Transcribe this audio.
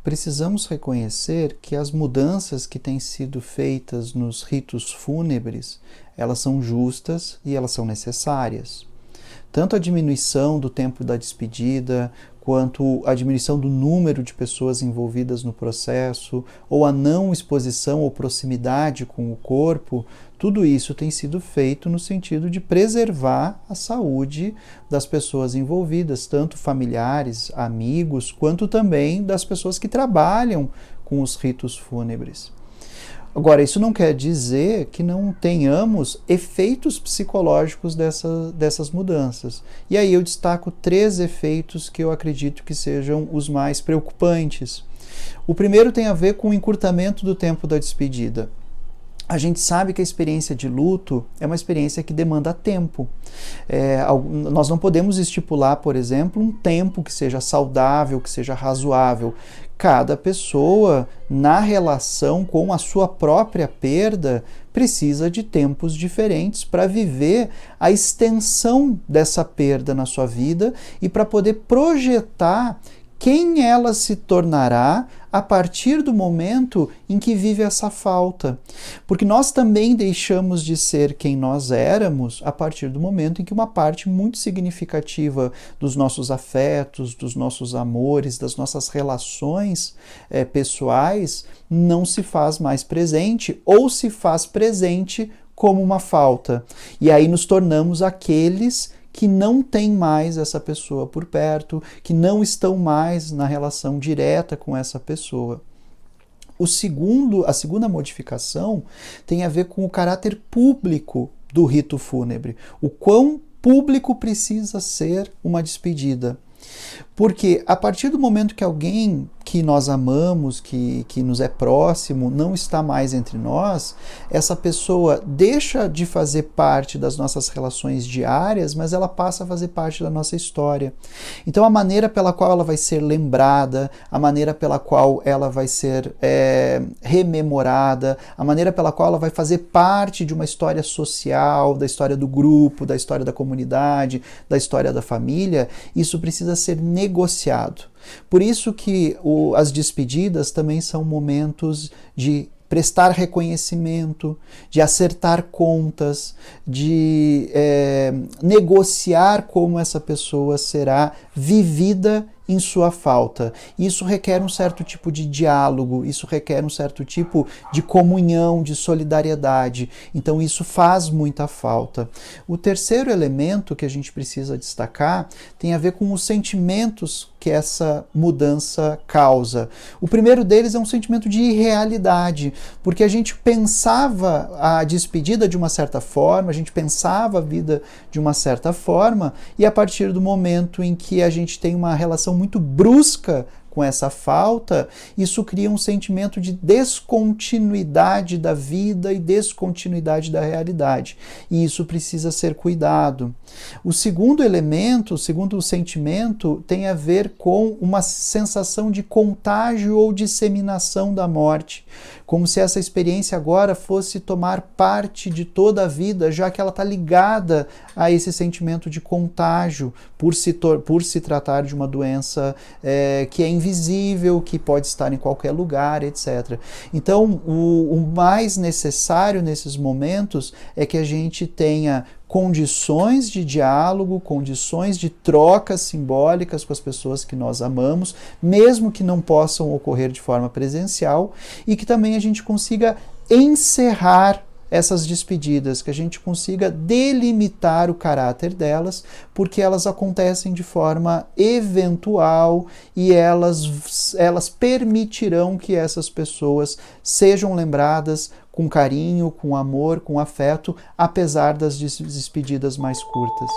precisamos reconhecer que as mudanças que têm sido feitas nos ritos fúnebres, elas são justas e elas são necessárias. Tanto a diminuição do tempo da despedida, quanto a diminuição do número de pessoas envolvidas no processo, ou a não exposição ou proximidade com o corpo, tudo isso tem sido feito no sentido de preservar a saúde das pessoas envolvidas, tanto familiares, amigos, quanto também das pessoas que trabalham com os ritos fúnebres. Agora, isso não quer dizer que não tenhamos efeitos psicológicos dessas mudanças. E aí eu destaco 3 efeitos que eu acredito que sejam os mais preocupantes. O primeiro tem a ver com o encurtamento do tempo da despedida. A gente sabe que a experiência de luto é uma experiência que demanda tempo. Nós não podemos estipular, por exemplo, um tempo que seja saudável, que seja razoável. Cada pessoa, na relação com a sua própria perda, precisa de tempos diferentes para viver a extensão dessa perda na sua vida e para poder projetar quem ela se tornará a partir do momento em que vive essa falta. Porque nós também deixamos de ser quem nós éramos a partir do momento em que uma parte muito significativa dos nossos afetos, dos nossos amores, das nossas relações pessoais não se faz mais presente ou se faz presente como uma falta. E aí nos tornamos aqueles que não tem mais essa pessoa por perto, que não estão mais na relação direta com essa pessoa. A segunda modificação tem a ver com o caráter público do rito fúnebre. O quão público precisa ser uma despedida. Porque a partir do momento que alguém que nós amamos, que nos é próximo, não está mais entre nós, essa pessoa deixa de fazer parte das nossas relações diárias, mas ela passa a fazer parte da nossa história. Então a maneira pela qual ela vai ser lembrada, a maneira pela qual ela vai ser rememorada, a maneira pela qual ela vai fazer parte de uma história social, da história do grupo, da história da comunidade, da história da família, isso precisa ser negociado. Por isso que as despedidas também são momentos de prestar reconhecimento, de acertar contas, de negociar como essa pessoa será vivida em sua falta. Isso requer um certo tipo de diálogo, isso requer um certo tipo de comunhão, de solidariedade. Então isso faz muita falta. O terceiro elemento que a gente precisa destacar tem a ver com os sentimentos que essa mudança causa. O primeiro deles é um sentimento de irrealidade, porque a gente pensava a despedida de uma certa forma, a gente pensava a vida de uma certa forma, e a partir do momento em que a gente tem uma relação muito brusca com essa falta, isso cria um sentimento de descontinuidade da vida e descontinuidade da realidade. E isso precisa ser cuidado. O segundo elemento, o segundo sentimento, tem a ver com uma sensação de contágio ou disseminação da morte, como se essa experiência agora fosse tomar parte de toda a vida, já que ela está ligada a esse sentimento de contágio, por se tratar de uma doença que é invisível, que pode estar em qualquer lugar, etc. Então, o mais necessário nesses momentos é que a gente tenha condições de diálogo, condições de trocas simbólicas com as pessoas que nós amamos, mesmo que não possam ocorrer de forma presencial, e que também a gente consiga encerrar essas despedidas, que a gente consiga delimitar o caráter delas, porque elas acontecem de forma eventual e elas permitirão que essas pessoas sejam lembradas com carinho, com amor, com afeto, apesar das despedidas mais curtas.